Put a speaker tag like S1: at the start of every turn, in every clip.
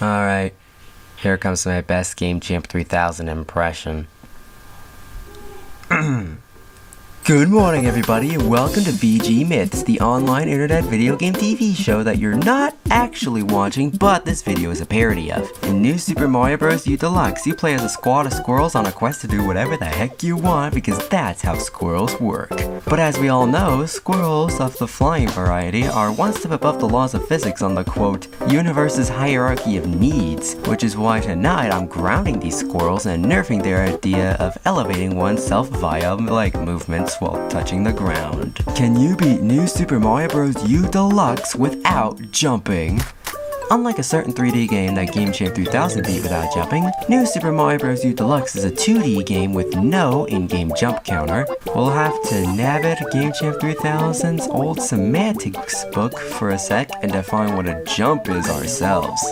S1: Alright, here comes my best Game Champ 3000 impression. Good morning everybody, and welcome to VG Myths, the online internet video game TV show that you're not actually watching, but this video is a parody of. In New Super Mario Bros. U Deluxe, you play as a squad of squirrels on a quest to do whatever the heck you want, because that's how squirrels work. But as we all know, squirrels of the flying variety are one step above the laws of physics on the quote, universe's hierarchy of needs, which is why tonight I'm grounding these squirrels and nerfing their idea of elevating oneself via leg movements while touching the ground. Can you beat New Super Mario Bros. U Deluxe without jumping? Unlike a certain 3D game that Game Champ 3000 beat without jumping, New Super Mario Bros. U Deluxe is a 2D game with no in-game jump counter. We'll have to navigate Game Champ 3000's old semantics book for a sec and define what a jump is ourselves.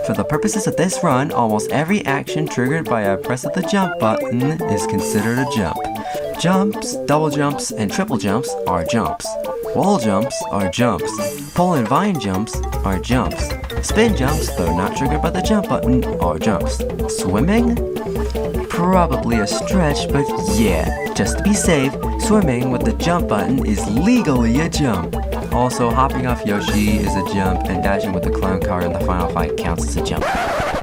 S1: For the purposes of this run, almost every action triggered by a press of the jump button is considered a jump. Jumps, double jumps, and triple jumps are jumps. Wall jumps are jumps. Pole and vine jumps are jumps. Spin jumps, though not triggered by the jump button, are jumps. Swimming? Probably a stretch, but yeah, just to be safe, swimming with the jump button is legally a jump. Also, hopping off Yoshi is a jump, and dashing with the clown car in the final fight counts as a jump.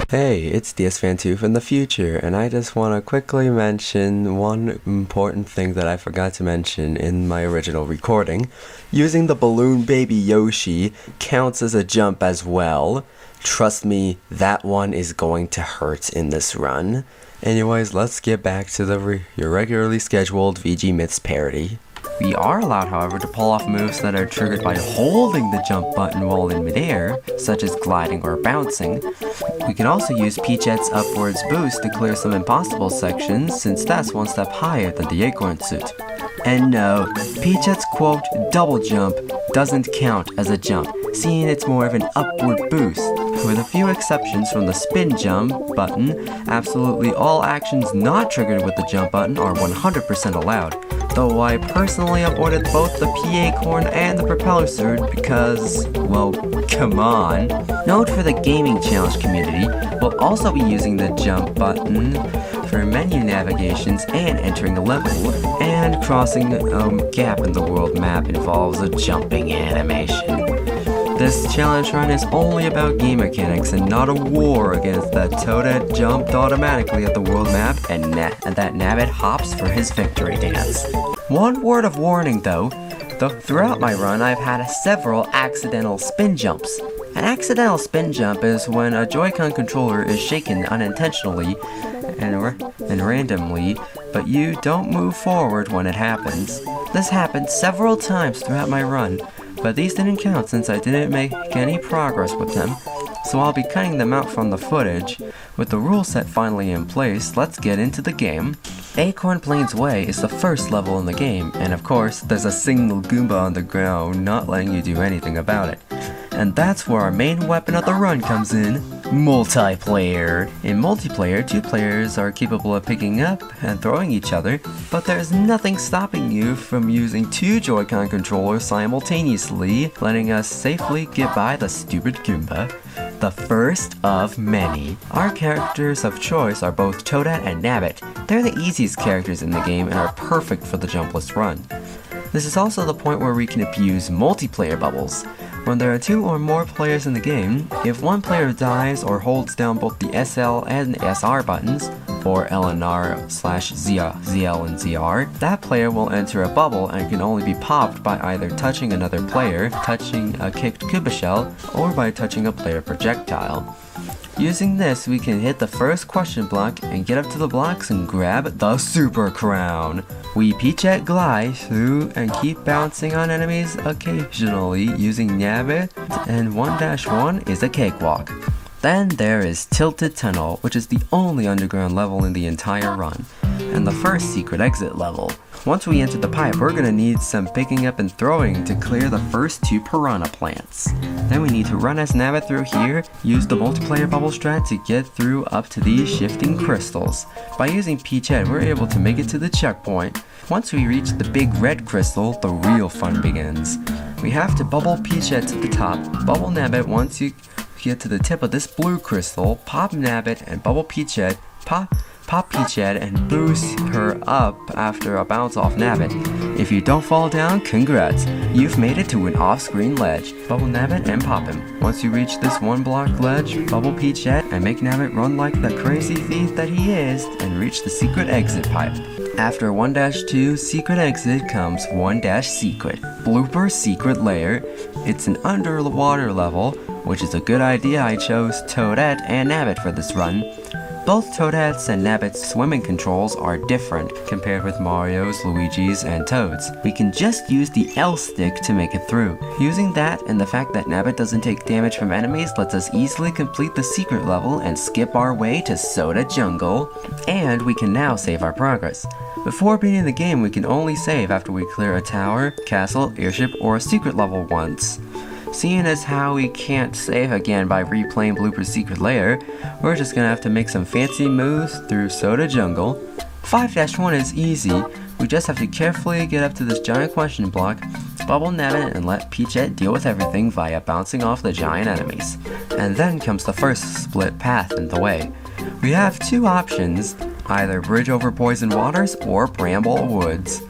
S1: Hey, it's DSFan2 from the future, and I just want to quickly mention one important thing that I forgot to mention in my original recording. Using the balloon baby Yoshi counts as a jump as well. Trust me, that one is going to hurt in this run. Anyways, let's get back to your regularly scheduled VG Myths parody. We are allowed, however, to pull off moves that are triggered by holding the jump button while in midair, such as gliding or bouncing. We can also use Peachet's upwards boost to clear some impossible sections, since that's one step higher than the acorn suit. And no, Peachet's quote, double jump doesn't count as a jump, seeing it's more of an upward boost. With a few exceptions from the spin jump button, absolutely all actions not triggered with the jump button are 100% allowed. Though I personally avoided both the P-Acorn and the propeller suit because, well, come on. Note for the gaming challenge community, we'll also be using the jump button for menu navigations and entering a level, and crossing a gap in the world map involves a jumping animation. This challenge run is only about game mechanics and not a war against that Toadette jumped automatically at the world map and that Nabbit hops for his victory dance. One word of warning though, throughout my run I've had several accidental spin jumps. An accidental spin jump is when a Joy-Con controller is shaken unintentionally and randomly, but you don't move forward when it happens. This happened several times throughout my run, but these didn't count since I didn't make any progress with them, so I'll be cutting them out from the footage. With the rule set finally in place, let's get into the game. Quan Plains Way is the first level in the game, and of course, there's a single Goomba on the ground not letting you do anything about it. And that's where our main weapon of the run comes in, multiplayer. In multiplayer, two players are capable of picking up and throwing each other, but there's nothing stopping you from using two Joy-Con controllers simultaneously, letting us safely get by the stupid Goomba. The first of many. Our characters of choice are both Toadette and Nabbit. They're the easiest characters in the game and are perfect for the jumpless run. This is also the point where we can abuse multiplayer bubbles. When there are two or more players in the game, if one player dies or holds down both the SL and SR buttons, or L and R/ZL and ZR, that player will enter a bubble and can only be popped by either touching another player, touching a kicked Koopa shell, or by touching a player projectile. Using this, we can hit the first question block and get up to the blocks and grab the Super Crown. We Peachet glide through and keep bouncing on enemies occasionally using Nabbit, and 1-1 is a cakewalk. Then there is Tilted Tunnel, which is the only underground level in the entire run, and the first secret exit level. Once we enter the pipe, we're gonna need some picking up and throwing to clear the first two piranha plants. Then we need to run as Nabbit through here, use the multiplayer bubble strat to get through up to these shifting crystals. By using Peachet, we're able to make it to the checkpoint. Once we reach the big red crystal, the real fun begins. We have to bubble Peachet to the top, bubble Nabbit once you get to the tip of this blue crystal, pop Nabbit and Bubble Peachette, pop Peachette and boost her up after a bounce off Nabbit. If you don't fall down, congrats! You've made it to an off-screen ledge. Bubble Nabbit and pop him. Once you reach this one block ledge, Bubble Peachette and make Nabbit run like the crazy thief that he is and reach the secret exit pipe. After 1-2 secret exit comes 1-secret. Blooper secret lair. It's an underwater level, which is a good idea. I chose Toadette and Nabbit for this run. Both Toadette's and Nabbit's swimming controls are different compared with Mario's, Luigi's, and Toad's. We can just use the L stick to make it through. Using that and the fact that Nabbit doesn't take damage from enemies lets us easily complete the secret level and skip our way to Soda Jungle. And we can now save our progress. Before beating the game, we can only save after we clear a tower, castle, airship, or a secret level once. Seeing as how we can't save again by replaying Blooper's secret lair, we're just gonna have to make some fancy moves through Soda Jungle. 5-1 is easy. We just have to carefully get up to this giant question block, bubble Nabbit, and let Peachette deal with everything via bouncing off the giant enemies. And then comes the first split path in the way. We have two options, either bridge over poison waters or bramble woods.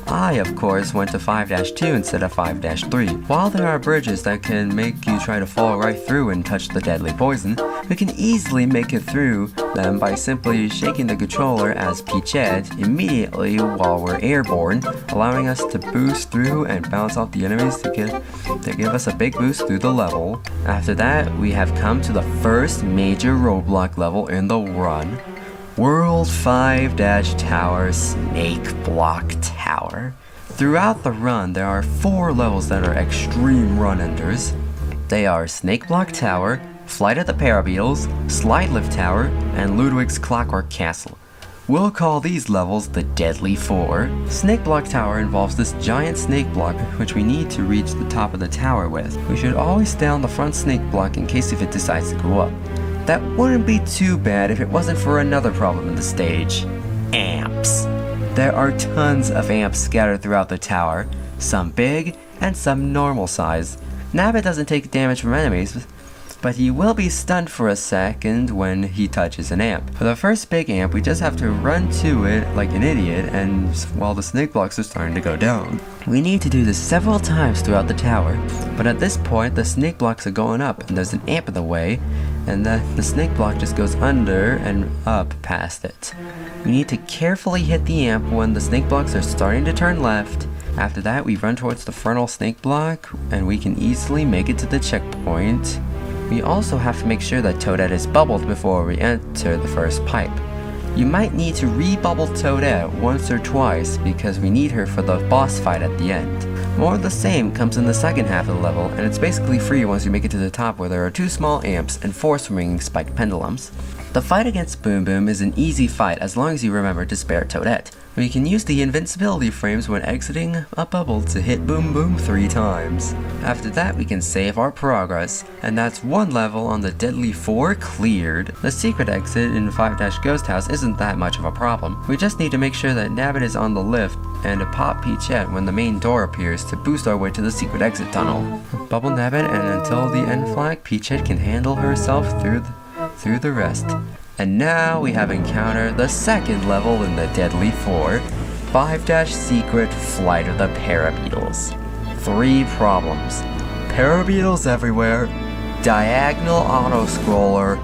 S1: I, of course, went to 5-2 instead of 5-3. While there are bridges that can make you try to fall right through and touch the deadly poison, we can easily make it through them by simply shaking the controller as Peachette immediately while we're airborne, allowing us to boost through and bounce off the enemies to give us a big boost through the level. After that, we have come to the first major roadblock level in the run. World 5-Tower Snake Block Tower. Throughout the run, there are 4 levels that are extreme run enders. They are Snake Block Tower, Flight of the Parabeetles, Slide Lift Tower, and Ludwig's Clockwork Castle. We'll call these levels the Deadly 4. Snake Block Tower involves this giant snake block which we need to reach the top of the tower with. We should always stay on the front snake block in case if it decides to go up. That wouldn't be too bad if it wasn't for another problem in the stage. Amps. There are tons of amps scattered throughout the tower, some big and some normal size. Nabbit doesn't take damage from enemies, but he will be stunned for a second when he touches an amp. For the first big amp, we just have to run to it like an idiot and while the snake blocks are starting to go down. We need to do this several times throughout the tower, but at this point the snake blocks are going up and there's an amp in the way, and the snake block just goes under and up past it. We need to carefully hit the amp when the snake blocks are starting to turn left. After that, we run towards the frontal snake block and we can easily make it to the checkpoint. We also have to make sure that Toadette is bubbled before we enter the first pipe. You might need to re-bubble Toadette once or twice because we need her for the boss fight at the end. More of the same comes in the second half of the level, and it's basically free once you make it to the top where there are 2 small amps and 4 swinging spiked pendulums. The fight against Boom Boom is an easy fight as long as you remember to spare Toadette. We can use the invincibility frames when exiting a bubble to hit Boom Boom 3 times. After that, we can save our progress, and that's 1 level on the Deadly 4 cleared. The secret exit in 5-Ghost House isn't that much of a problem. We just need to make sure that Nabbit is on the lift and to pop Peachette when the main door appears to boost our way to the secret exit tunnel. Bubble Nabbit, and until the end flag, Peachette can handle herself through the rest. And now we have encountered the second level in the Deadly 4, 5-Secret Flight of the Parabeetles. 3 problems: Parabeetles everywhere, diagonal auto-scroller,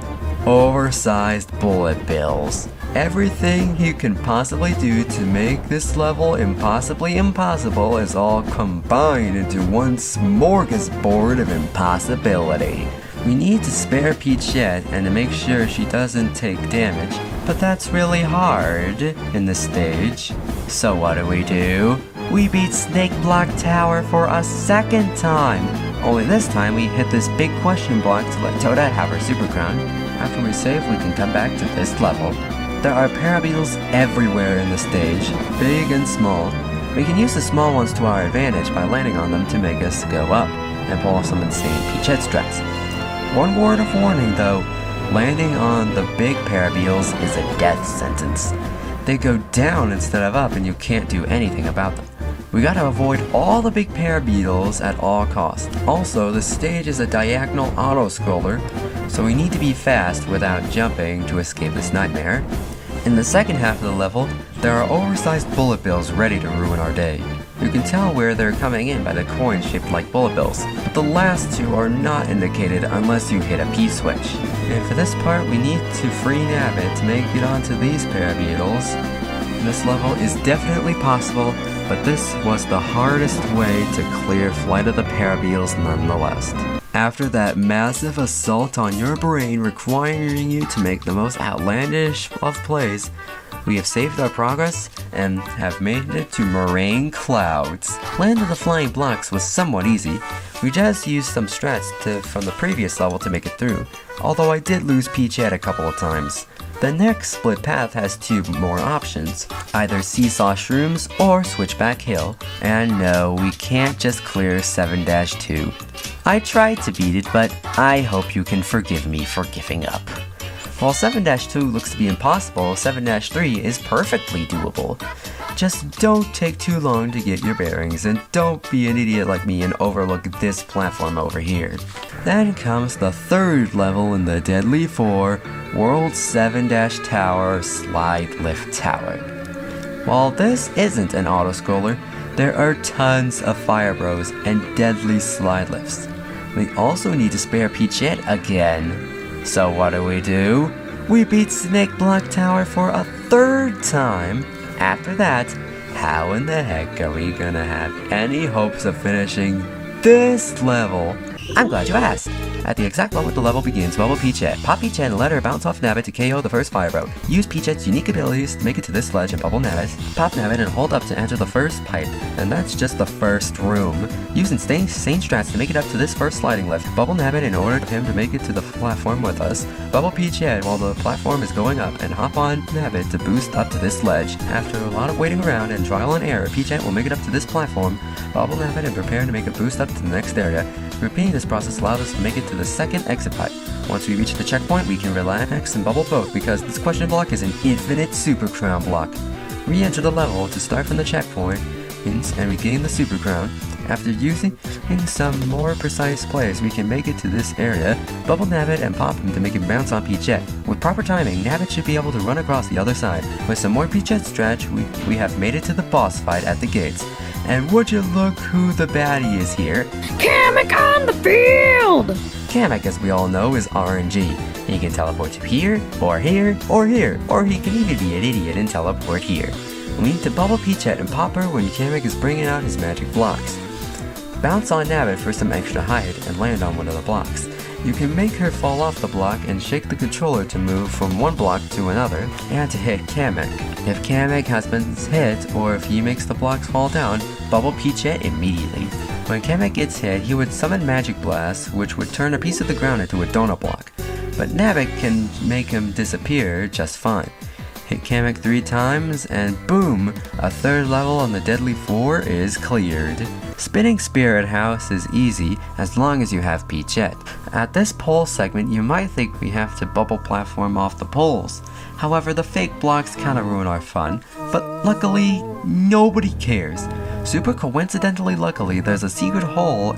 S1: oversized bullet bills. Everything you can possibly do to make this level impossibly impossible is all combined into one smorgasbord of impossibility. We need to spare Peachette and to make sure she doesn't take damage, but that's really hard in this stage. So what do? We beat Snake Block Tower for a second time! Only this time we hit this big question block to let Toadette have her super crown. After we save, we can come back to this level. There are Parabeetles everywhere in the stage, big and small. We can use the small ones to our advantage by landing on them to make us go up and pull off some insane Peachette strats. One word of warning though, landing on the big Parabeetles is a death sentence. They go down instead of up and you can't do anything about them. We gotta avoid all the big pair Beetles at all costs. Also, the stage is a diagonal auto-scroller, so we need to be fast without jumping to escape this nightmare. In the second half of the level, there are oversized bullet bills ready to ruin our day. You can tell where they're coming in by the coins shaped like bullet bills, but the last two are not indicated unless you hit a P-switch. And for this part, we need to free Nabbit to make it onto these pair of Beetles. This level is definitely possible, but this was the hardest way to clear Flight of the Parabeetles nonetheless. After that massive assault on your brain requiring you to make the most outlandish of plays, we have saved our progress and have made it to Moraine Clouds. Land of the Flying Blocks was somewhat easy. We just used some strats from the previous level to make it through, although I did lose Peachette a couple of times. The next split path has two more options, either Seesaw Shrooms or Switchback Hill. And no, we can't just clear 7-2. I tried to beat it, but I hope you can forgive me for giving up. While 7-2 looks to be impossible, 7-3 is perfectly doable. Just don't take too long to get your bearings, and don't be an idiot like me and overlook this platform over here. Then comes the third level in the Deadly 4, World 7-Tower Slide Lift Tower. While this isn't an auto-scroller, there are tons of fire bros and deadly slide lifts. We also need to spare Peachette again. So what do? We beat Snake Block Tower for a third time. After that, how in the heck are we gonna have any hopes of finishing this level? I'm glad you asked. At the exact moment the level begins, bubble Peachette. Pop Peachette and let her bounce off Nabbit to KO the first fire bro. Use Peachette's unique abilities to make it to this ledge and bubble Nabbit. Pop Nabbit and hold up to enter the first pipe, and that's just the first room. Use insane strats to make it up to this first sliding lift. Bubble Nabbit in order for him to make it to the platform with us. Bubble Peachette while the platform is going up, and hop on Nabbit to boost up to this ledge. After a lot of waiting around and trial and error, Peachette will make it up to this platform. Bubble Nabbit and prepare to make a boost up to the next area. Repeating this process allows us to make it to the second exit pipe. Once we reach the checkpoint, we can relax and bubble both because this question block is an infinite Super Crown block. Re-enter the level to start from the checkpoint and regain the Super Crown. After using some more precise plays, we can make it to this area, bubble Nabbit and pop him to make him bounce on Peachette. With proper timing, Nabbit should be able to run across the other side. With some more Peachette stretch, we have made it to the boss fight at the gates. And would you look who the baddie is here?
S2: Kamek on the field!
S1: Kamek, as we all know, is RNG. He can teleport to here, or here, or here, or he can even be an idiot and teleport here. We need to bubble Peachette and pop her when Kamek is bringing out his magic blocks. Bounce on Nabbit for some extra height and land on one of the blocks. You can make her fall off the block and shake the controller to move from one block to another and to hit Kamek. If Kamek has been hit or if he makes the blocks fall down, bubble Peachette immediately. When Kamek gets hit, he would summon Magic Blast, which would turn a piece of the ground into a donut block. But Nabbit can make him disappear just fine. Hit Kamek 3 times and boom! A third level on the Deadly 4 is cleared. Spinning Spirit House is easy as long as you have Peachette. At this pole segment, you might think we have to bubble platform off the poles. However, the fake blocks kinda ruin our fun, but luckily, nobody cares. Super coincidentally luckily, there's a secret hole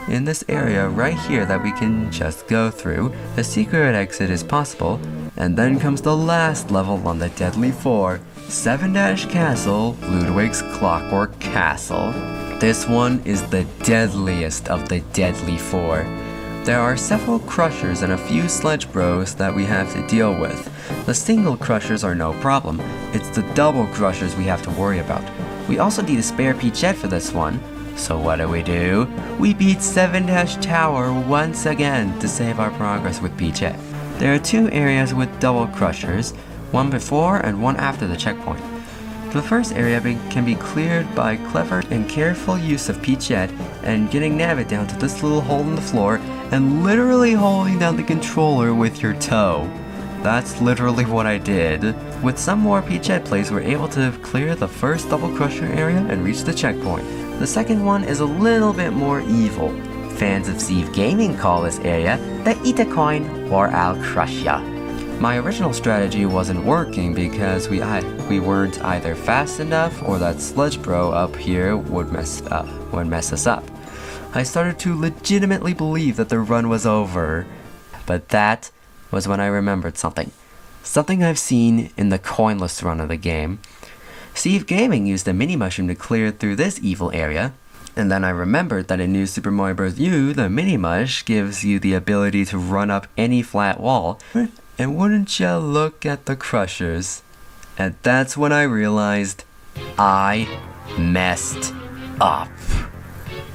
S1: in this area right here that we can just go through. The secret exit is possible, and then comes the last level on the Deadly 4, 7-Castle, Ludwig's Clockwork Castle. This one is the deadliest of the Deadly 4. There are several crushers and a few sledge bros that we have to deal with. The single crushers are no problem, it's the double crushers we have to worry about. We also need a spare Peachette for this one. So what do? We beat 7-Tower once again to save our progress with Peachette. There are 2 areas with double crushers, one before and one after the checkpoint. The first area can be cleared by clever and careful use of Peachette and getting Nabbit down to this little hole in the floor and literally holding down the controller with your toe. That's literally what I did. With some more Peachette plays, we're able to clear the first double crusher area and reach the checkpoint. The second one is a little bit more evil. Fans of Steve Gaming call this area the Eat a Coin or I'll Crush Ya. My original strategy wasn't working because we weren't either fast enough or that Sludge Bro up here would mess us up. I started to legitimately believe that the run was over. But that was when I remembered something. Something I've seen in the coinless run of the game. Steve Gaming used a mini mushroom to clear through this evil area. And then I remembered that in New Super Mario Bros. U, the mini mush gives you the ability to run up any flat wall. And wouldn't ya look at the crushers? And that's when I realized I messed up.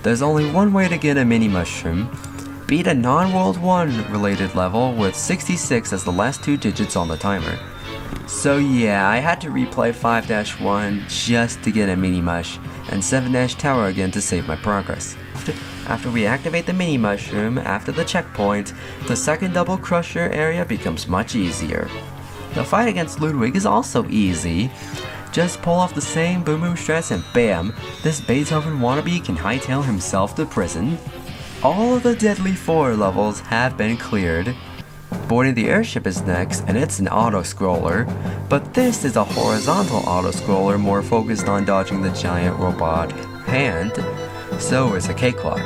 S1: There's only one way to get a mini mushroom. Beat a non-World 1 related level with 66 as the last 2 digits on the timer. So yeah, I had to replay 5-1 just to get a mini mush, and 7-tower again to save my progress. After we activate the mini mushroom, after the checkpoint, the second double crusher area becomes much easier. The fight against Ludwig is also easy. Just pull off the same boom boom stress and bam, this Beethoven wannabe can hightail himself to prison. All of the Deadly 4 levels have been cleared. Boarding the airship is next, and it's an auto-scroller, but this is a horizontal auto-scroller more focused on dodging the giant robot hand. So is a cakewalk.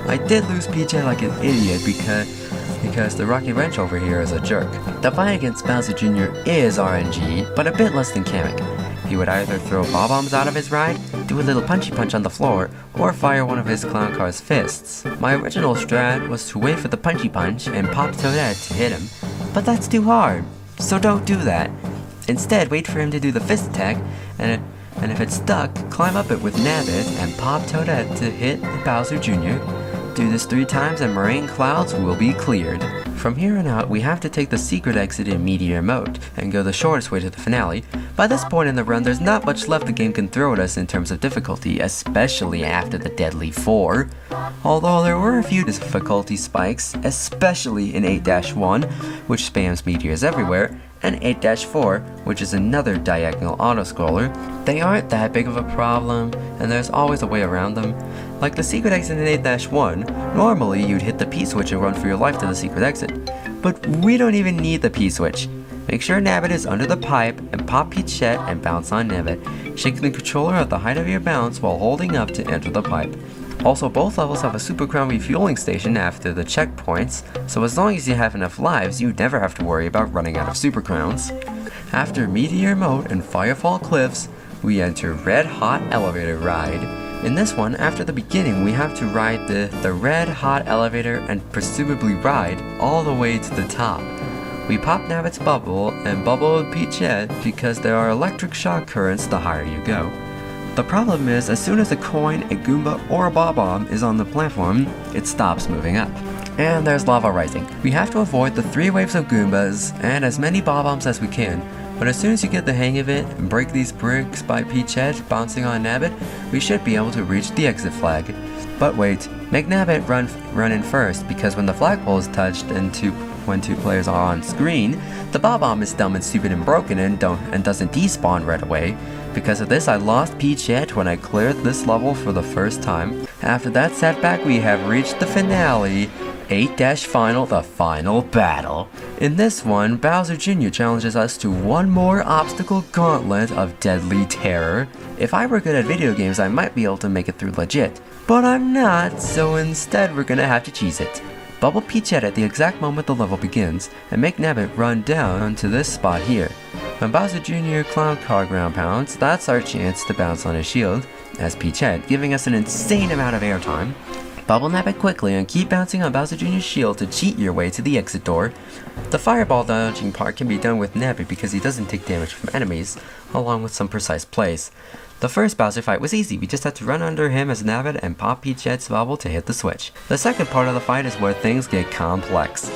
S1: I did lose PJ like an idiot because the Rocky Wrench over here is a jerk. The fight against Bowser Jr. is RNG, but a bit less than Kamek. He would either throw bob-bombs out of his ride, do a little punchy punch on the floor, or fire one of his clown car's fists. My original strat was to wait for the punchy punch and pop Toadette to hit him, but that's too hard, so don't do that. Instead, wait for him to do the fist attack, and if it's stuck, climb up it with Nabbit and pop Toadette to hit Bowser Jr. Do this 3 times and Moraine Clouds will be cleared. From here on out, we have to take the secret exit in Meteor Mode and go the shortest way to the finale. By this point in the run, there's not much left the game can throw at us in terms of difficulty, especially after the Deadly 4. Although there were a few difficulty spikes, especially in 8-1, which spams meteors everywhere, and 8-4, which is another diagonal auto-scroller. They aren't that big of a problem, and there's always a way around them. Like the secret exit in 8-1, normally you'd hit the P-switch and run for your life to the secret exit. But we don't even need the P-switch. Make sure Nabbit is under the pipe and pop Peachette and bounce on Nabbit. Shake the controller at the height of your bounce while holding up to enter the pipe. Also, both levels have a Super Crown refueling station after the checkpoints, so as long as you have enough lives, you never have to worry about running out of Super Crowns. After Meteor Mode and Firefall Cliffs, we enter Red Hot Elevator Ride. In this one, after the beginning, we have to ride the Red Hot Elevator and presumably ride all the way to the top. We pop Nabbit's bubble and bubble Peachette because there are electric shock currents the higher you go. The problem is, as soon as a coin, a Goomba, or a Bob-Omb is on the platform, it stops moving up. And there's lava rising. We have to avoid the 3 waves of Goombas and as many Bob-Ombs as we can, but as soon as you get the hang of it and break these bricks by Peachette bouncing on Nabbit, we should be able to reach the exit flag. But wait, make Nabbit run in first, because when the flagpole is touched and when 2 players are on screen, the Bob-Omb is dumb and stupid and broken and doesn't despawn right away. Because of this, I lost Peachette when I cleared this level for the first time. After that setback, we have reached the finale, 8-Final, the final battle. In this one, Bowser Jr. challenges us to one more obstacle gauntlet of deadly terror. If I were good at video games, I might be able to make it through legit. But I'm not, so instead we're gonna have to cheese it. Bubble Peachette at the exact moment the level begins, and make Nabbit run down to this spot here. When Bowser Jr. Clown Car ground pounds, that's our chance to bounce on his shield, as Peachette, giving us an insane amount of airtime. Bubble Nabbit quickly and keep bouncing on Bowser Jr.'s shield to cheat your way to the exit door. The fireball dodging part can be done with Nabbit because he doesn't take damage from enemies, along with some precise plays. The first Bowser fight was easy, we just had to run under him as Nabbit and pop Peachette's bubble to hit the switch. The second part of the fight is where things get complex.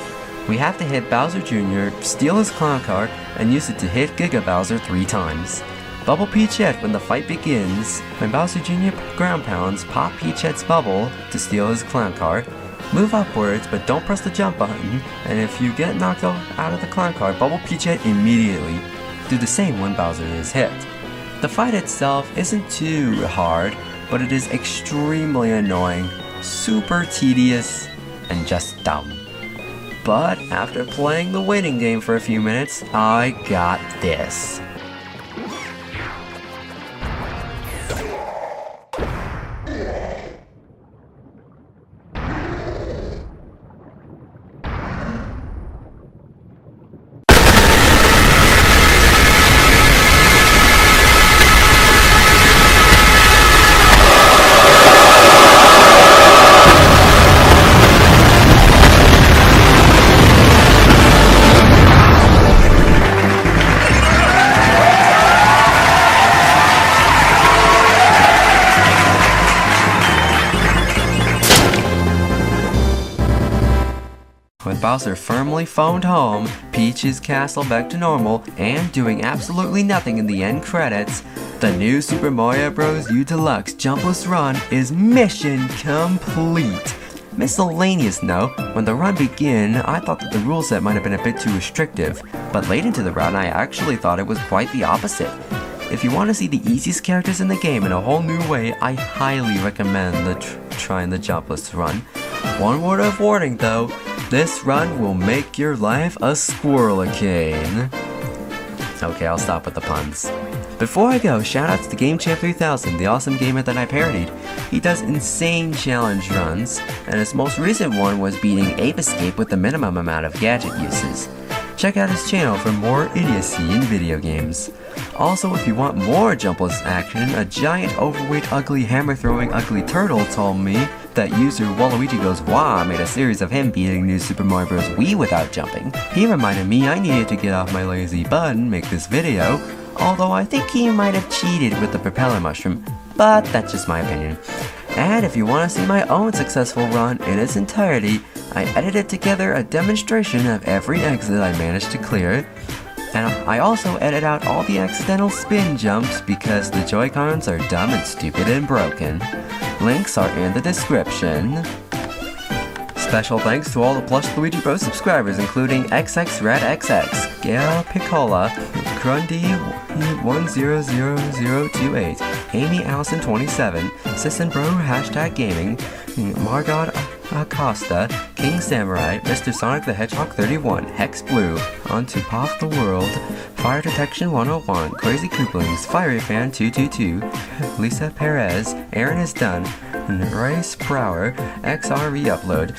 S1: We have to hit Bowser Jr., steal his clown car, and use it to hit Giga Bowser 3 times. Bubble Peachette when the fight begins. When Bowser Jr. ground pounds, pop Peachette's bubble to steal his clown car. Move upwards, but don't press the jump button, and if you get knocked out of the clown car, bubble Peachette immediately. Do the same when Bowser is hit. The fight itself isn't too hard, but it is extremely annoying, super tedious, and just dumb. But after playing the waiting game for a few minutes, I got this. With Bowser firmly phoned home, Peach's castle back to normal, and doing absolutely nothing in the end credits, the new Super Mario Bros. U Deluxe Jumpless Run is mission complete. Miscellaneous note, when the run began, I thought that the rule set might have been a bit too restrictive, but late into the run I actually thought it was quite the opposite. If you want to see the easiest characters in the game in a whole new way, I highly recommend trying the Jumpless Run. One word of warning though, this run will make your life a squirrelicane. Okay, I'll stop with the puns. Before I go, shoutouts to GameChamp3000, the awesome gamer that I parodied. He does insane challenge runs, and his most recent one was beating Ape Escape with the minimum amount of gadget uses. Check out his channel for more idiocy in video games. Also, if you want more jumpless action, a giant, overweight, ugly, hammer-throwing, ugly turtle told me that user Waluigi Goes Wah made a series of him beating New Super Mario Bros. Wii without jumping. He reminded me I needed to get off my lazy butt and make this video, although I think he might have cheated with the propeller mushroom, but that's just my opinion. And if you want to see my own successful run in its entirety, I edited together a demonstration of every exit I managed to clear, and I also edit out all the accidental spin jumps because the Joy-Cons are dumb and stupid and broken. Links are in the description. Special thanks to all the Plush Luigi Bros subscribers, including XXRedXX, Gail Piccola, Grundy 100028, Amy Allison27, Sissinbro #gaming, Margot Acosta, King Samurai, Mr. Sonic the Hedgehog 31, Hex Blue, On to Pop the World, Fire Detection 101, Crazy Kooplings, Fiery Fan 222, Lisa Perez, Aaron is Done, Race Brower, XR Reupload,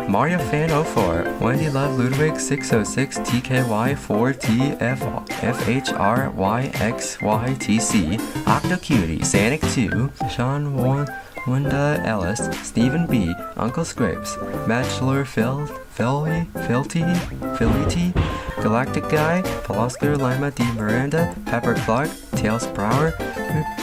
S1: Mario Fan 04, Wendy Love Ludwig 606, TKY 4T FHRYXYTC, Octocutie, Sanic 2, Sean Wanda Ellis, Stephen B, Uncle Scrapes, Bachelor Filty, Galactic Guy, Oscar Lima D. Miranda, Pepper Clark, Tails Brower,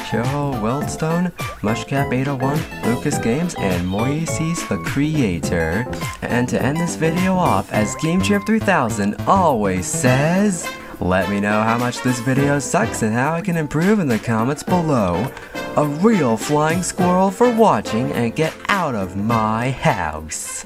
S1: Cheryl Wildstone, Mushcap 801, Lucas Games, and Moises the Creator. And to end this video off, as GameChamp3000 always says, let me know how much this video sucks and how I can improve in the comments below. A real flying squirrel for watching, and get out of my house.